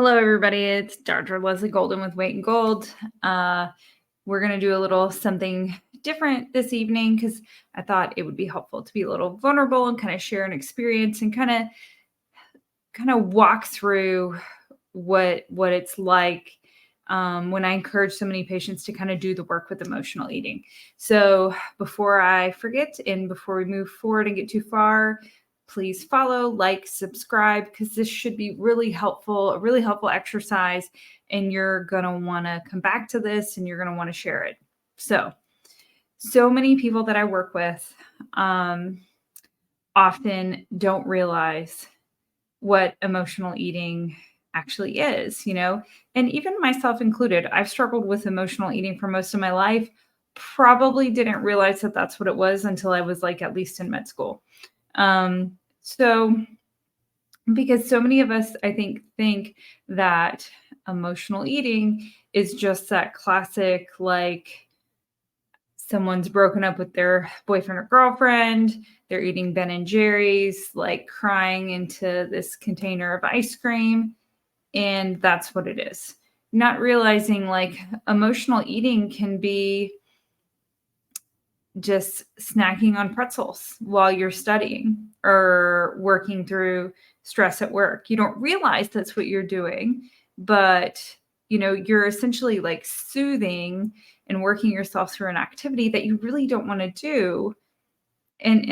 Hello, everybody. It's Dr. Leslie Golden with Weight and Gold. We're going to do a little something different this evening because I thought it would be helpful to be a little vulnerable and kind of share an experience and kind of walk through what it's like when I encourage so many patients to kind of do the work with emotional eating. So before I forget and before we move forward and get too far, please follow, like, subscribe, because this should be really helpful, a really helpful exercise. And you're going to want to come back to this and you're going to want to share it. So many people that I work with often don't realize what emotional eating actually is, and even myself included. I've struggled with emotional eating for most of my life. Probably didn't realize that that's what it was until I was like at least in med school. So because so many of us, I think that emotional eating is just that classic, like someone's broken up with their boyfriend or girlfriend, they're eating Ben and Jerry's, like crying into this container of ice cream, and that's what it is. Not realizing like emotional eating can be just snacking on pretzels while you're studying or working through stress at work. You don't realize that's what you're doing, but you're essentially like soothing and working yourself through an activity that you really don't want to do. And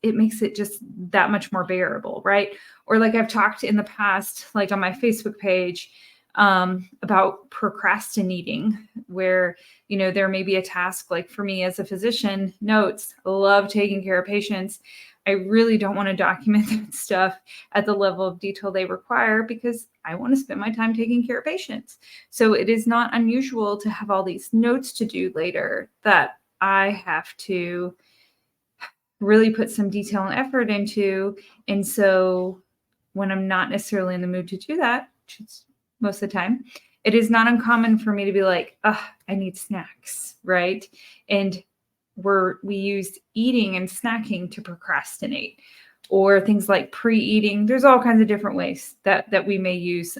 it makes it just that much more bearable, right? Or like I've talked in the past, like on my Facebook page, about procrastinating, where there may be a task, like for me as a physician, notes, love taking care of patients. I really don't want to document that stuff at the level of detail they require because I want to spend my time taking care of patients. So it is not unusual to have all these notes to do later that I have to really put some detail and effort into. And so when I'm not necessarily in the mood to do that, which is most of the time, it is not uncommon for me to be like, I need snacks, right? And we use eating and snacking to procrastinate, or things like pre-eating. There's all kinds of different ways that we may use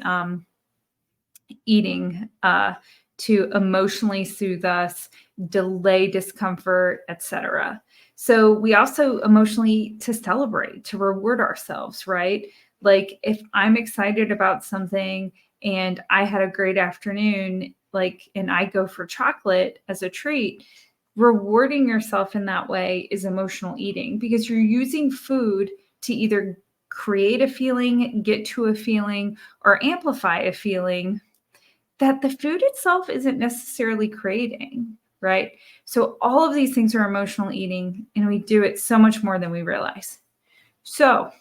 eating to emotionally soothe us, delay discomfort, etc. So we also emotionally to celebrate, to reward ourselves, right? Like if I'm excited about something and I had a great afternoon, and I go for chocolate as a treat, rewarding yourself in that way is emotional eating because you're using food to either create a feeling, get to a feeling, or amplify a feeling that the food itself isn't necessarily creating, right? So all of these things are emotional eating, and we do it so much more than we realize. So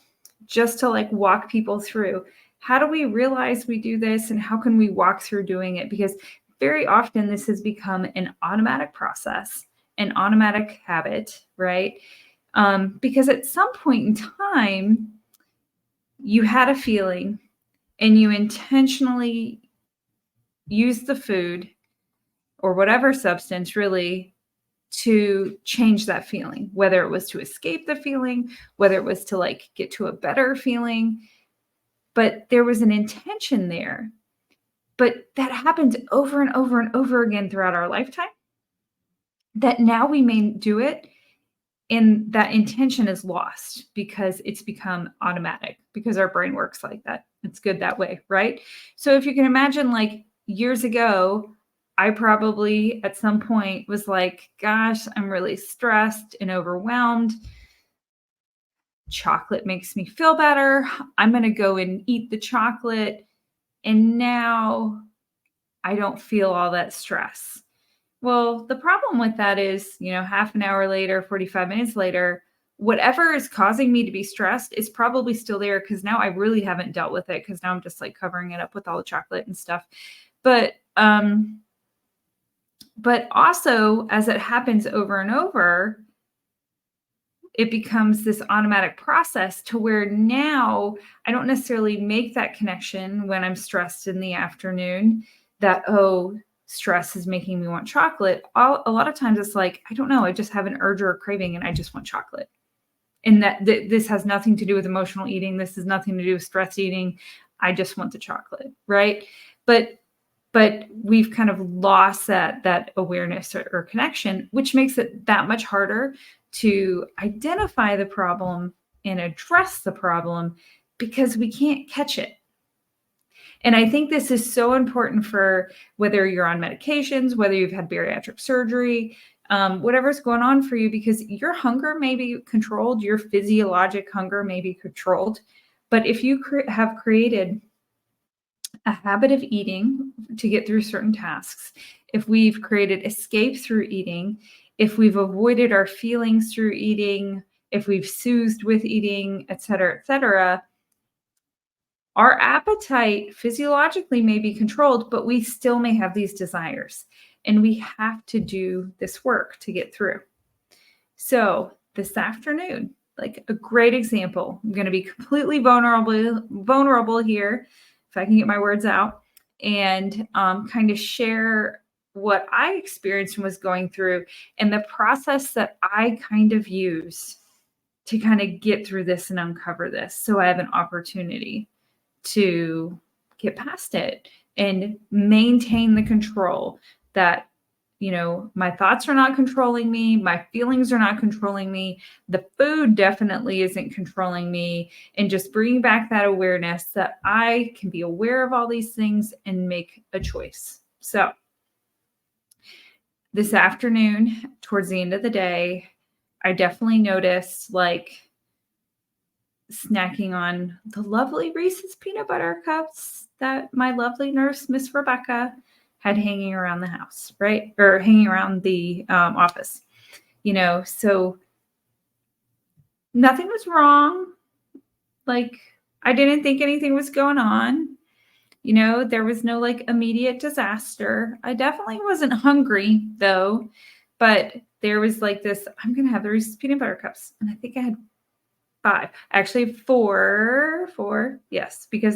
just to like walk people through, how do we realize we do this and how can we walk through doing it? Because very often this has become an automatic process, an automatic habit, right? Because at some point in time, you had a feeling and you intentionally use the food or whatever substance really to change that feeling, whether it was to escape the feeling, whether it was to like get to a better feeling, but there was an intention there. But that happens over and over and over again throughout our lifetime, that now we may do it and that intention is lost because it's become automatic, because our brain works like that. It's good that way, right? So if you can imagine, like years ago, I probably at some point was like, gosh, I'm really stressed and overwhelmed. Chocolate makes me feel better. I'm going to go and eat the chocolate. And now I don't feel all that stress. Well, the problem with that is, half an hour later, 45 minutes later, whatever is causing me to be stressed is probably still there because now I really haven't dealt with it because now I'm just like covering it up with all the chocolate and stuff. But also, as it happens over and over, it becomes this automatic process to where now I don't necessarily make that connection when I'm stressed in the afternoon that, stress is making me want chocolate. A lot of times it's like, I don't know, I just have an urge or a craving and I just want chocolate. And that this has nothing to do with emotional eating. This has nothing to do with stress eating. I just want the chocolate, right? But we've kind of lost that awareness or connection, which makes it that much harder to identify the problem and address the problem because we can't catch it. And I think this is so important for whether you're on medications, whether you've had bariatric surgery, whatever's going on for you, because your hunger may be controlled, your physiologic hunger may be controlled. But if you have created a habit of eating to get through certain tasks, if we've created escape through eating, if we've avoided our feelings through eating, if we've soothed with eating, et cetera, our appetite physiologically may be controlled, but we still may have these desires. And we have to do this work to get through. So this afternoon, like a great example, I'm going to be completely vulnerable here, if I can get my words out, and kind of share what I experienced and was going through and the process that I kind of use to kind of get through this and uncover this. So I have an opportunity to get past it and maintain the control that, my thoughts are not controlling me. My feelings are not controlling me. The food definitely isn't controlling me. And just bringing back that awareness that I can be aware of all these things and make a choice. So this afternoon, towards the end of the day, I definitely noticed snacking on the lovely Reese's peanut butter cups that my lovely nurse, Miss Rebecca, had hanging around the house, right? Or hanging around the office, so nothing was wrong. I didn't think anything was going on. There was no immediate disaster. I definitely wasn't hungry though, but there was this, I'm going to have the Reese's peanut butter cups. And I think I had 5, actually 4, yes, because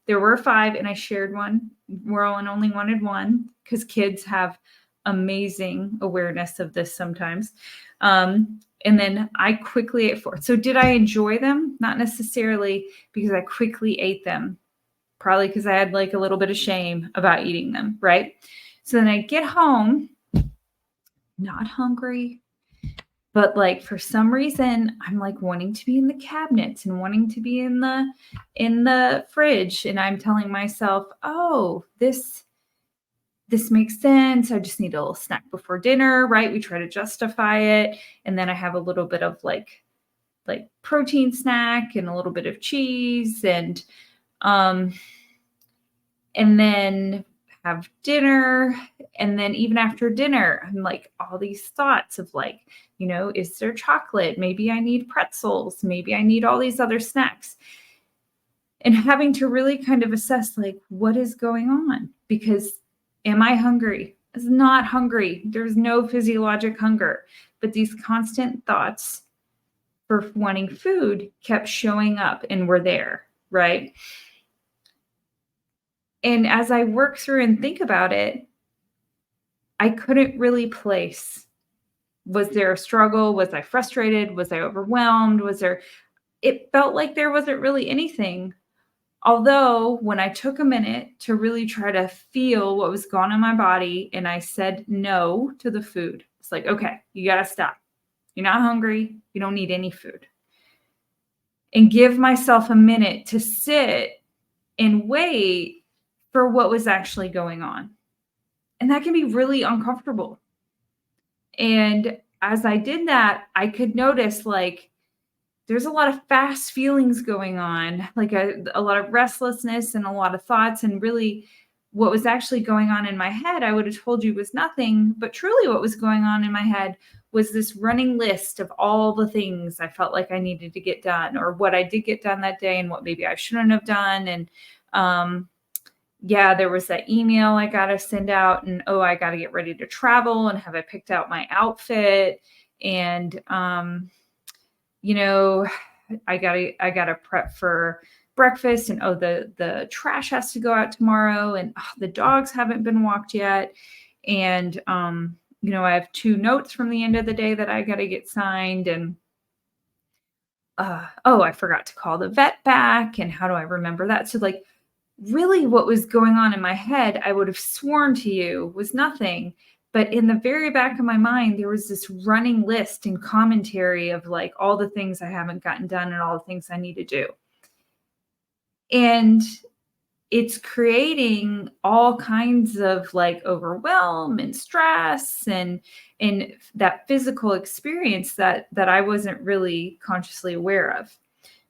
there were 5 and I shared one. Rowan only wanted 1 because kids have amazing awareness of this sometimes. And then I quickly ate 4. So did I enjoy them? Not necessarily, because I quickly ate them, probably because I had a little bit of shame about eating them, right? So then I get home, not hungry, but for some reason, I'm wanting to be in the cabinets and wanting to be in the fridge. And I'm telling myself, oh, this makes sense. I just need a little snack before dinner, right? We try to justify it. And then I have a little bit of protein snack and a little bit of cheese and then have dinner. And then even after dinner, I'm all these thoughts of is there chocolate? Maybe I need pretzels. Maybe I need all these other snacks. And having to really kind of assess what is going on? Because am I hungry? I was not hungry. There's no physiologic hunger. But these constant thoughts for wanting food kept showing up and were there, right? And as I work through and think about it, I couldn't really place, was there a struggle? Was I frustrated? Was I overwhelmed? It felt like there wasn't really anything. Although when I took a minute to really try to feel what was going on in my body and I said no to the food, it's okay, you got to stop. You're not hungry. You don't need any food. And give myself a minute to sit and wait for what was actually going on. And that can be really uncomfortable. And as I did that, I could notice there's a lot of fast feelings going on, a lot of restlessness and a lot of thoughts. And really what was actually going on in my head, I would have told you was nothing, but truly what was going on in my head was this running list of all the things I felt like I needed to get done, or what I did get done that day and what maybe I shouldn't have done. And there was that email I got to send out, and I got to get ready to travel, and have I picked out my outfit, and I gotta prep for breakfast, and the trash has to go out tomorrow, and the dogs haven't been walked yet, and I have 2 notes from the end of the day that I gotta get signed, and I forgot to call the vet back, and how do I remember that? So really what was going on in my head, I would have sworn to you, was nothing. But in the very back of my mind, there was this running list and commentary of like all the things I haven't gotten done and all the things I need to do. And it's creating all kinds of like overwhelm and stress and that physical experience that I wasn't really consciously aware of.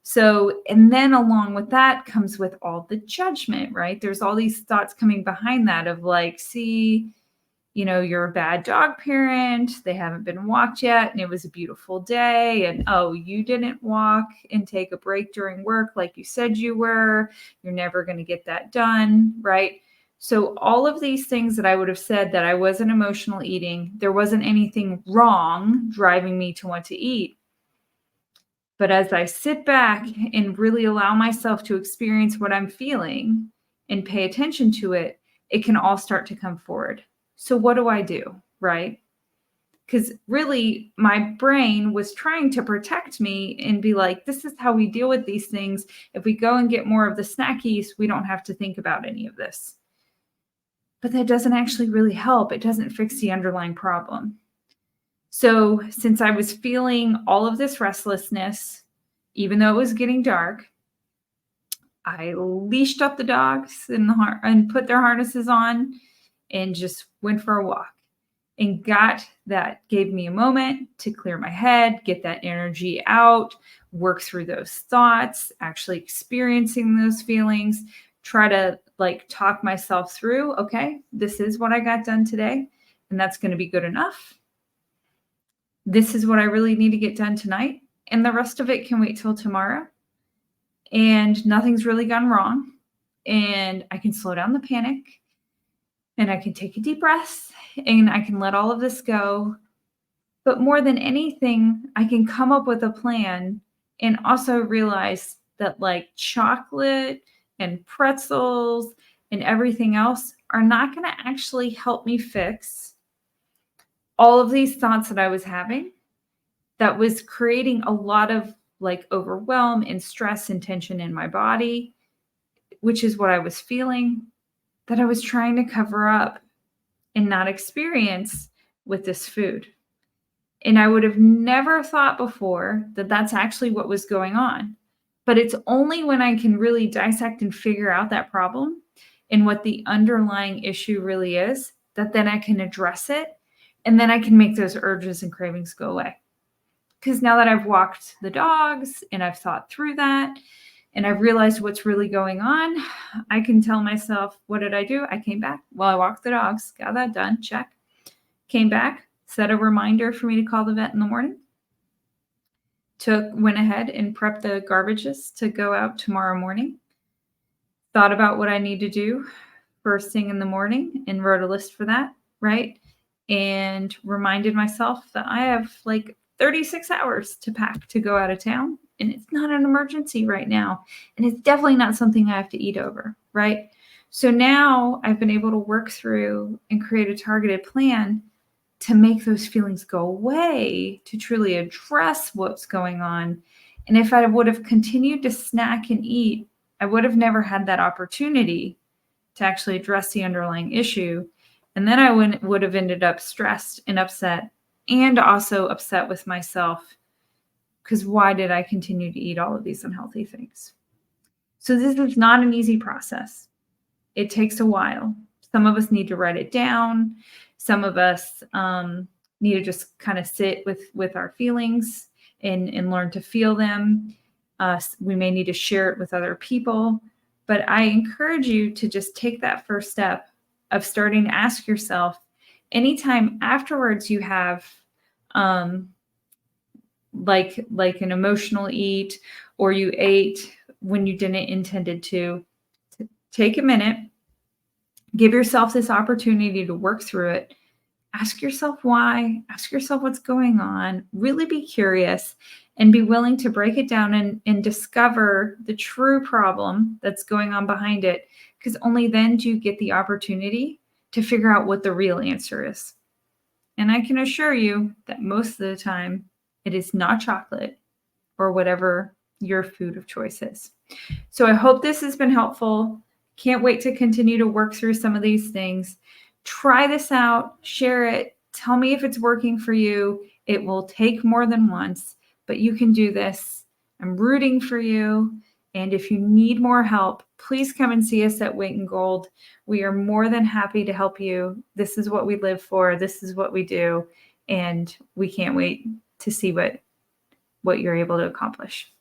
So, and then along with that comes with all the judgment, right? There's all these thoughts coming behind that of like, see, you're a bad dog parent. They haven't been walked yet. And it was a beautiful day. And oh, you didn't walk and take a break during work like you said you were. You're never going to get that done. Right. So all of these things that I would have said that I wasn't emotional eating, there wasn't anything wrong driving me to want to eat. But as I sit back and really allow myself to experience what I'm feeling and pay attention to it, it can all start to come forward. So what do I do, right? Because really, my brain was trying to protect me and be like, this is how we deal with these things. If we go and get more of the snackies, we don't have to think about any of this. But that doesn't actually really help. It doesn't fix the underlying problem. So since I was feeling all of this restlessness, even though it was getting dark, I leashed up the dogs and put their harnesses on and just went for a walk and gave me a moment to clear my head, get that energy out, work through those thoughts, actually experiencing those feelings, try to like talk myself through, okay, this is what I got done today, and that's going to be good enough. This is what I really need to get done tonight, and the rest of it can wait till tomorrow. And nothing's really gone wrong, and I can slow down the panic, and I can take a deep breath, and I can let all of this go. But more than anything, I can come up with a plan and also realize that like chocolate and pretzels and everything else are not going to actually help me fix all of these thoughts that I was having that was creating a lot of like overwhelm and stress and tension in my body, which is what I was feeling, that I was trying to cover up and not experience with this food. And I would have never thought before that that's actually what was going on. But it's only when I can really dissect and figure out that problem and what the underlying issue really is that then I can address it. And then I can make those urges and cravings go away. Because now that I've walked the dogs and I've thought through that and I've realized what's really going on, I can tell myself, what did I do? I came back. Well, I walked the dogs, got that done, check. Came back, set a reminder for me to call the vet in the morning. Went ahead and prepped the garbages to go out tomorrow morning. Thought about what I need to do first thing in the morning and wrote a list for that, right? And reminded myself that I have like 36 hours to pack to go out of town. And it's not an emergency right now. And it's definitely not something I have to eat over, right? So now I've been able to work through and create a targeted plan to make those feelings go away, to truly address what's going on. And if I would have continued to snack and eat, I would have never had that opportunity to actually address the underlying issue. And then I would have ended up stressed and upset, and also upset with myself, because why did I continue to eat all of these unhealthy things? So this is not an easy process. It takes a while. Some of us need to write it down. Some of us need to just kind of sit with our feelings and learn to feel them. We may need to share it with other people. But I encourage you to just take that first step of starting to ask yourself, anytime afterwards you have like an emotional eat, or you ate when you didn't intended to take a minute, give yourself this opportunity to work through it. Ask yourself why, ask yourself what's going on, really be curious and be willing to break it down and discover the true problem that's going on behind it. Because only then do you get the opportunity to figure out what the real answer is. And I can assure you that most of the time it is not chocolate or whatever your food of choice is. So I hope this has been helpful. Can't wait to continue to work through some of these things. Try this out, share it, tell me if it's working for you. It will take more than once, but you can do this. I'm rooting for you. And if you need more help, please come and see us at Weight and Gold. We are more than happy to help you. This is what we live for. This is what we do. And we can't wait to see what you're able to accomplish.